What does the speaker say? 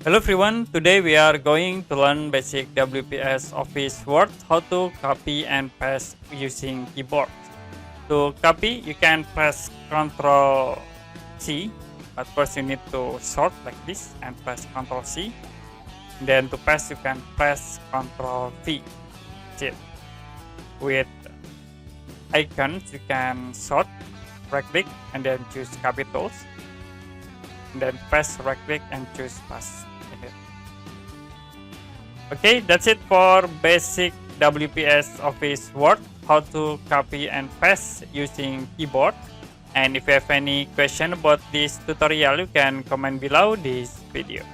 Hello everyone, today we are going to learn basic WPS Office Word, how to copy and paste using keyboard. To copy, you can press Ctrl C, but first you need to sort like this and press Ctrl C. Then to paste, you can press Ctrl V. That's it. With icons, you can sort, right click, and then choose capitals. And then press right click and choose paste. Okay, that's it for basic WPS Office Word, how to copy and paste using keyboard. And if you have any question about this tutorial, you can comment below this video.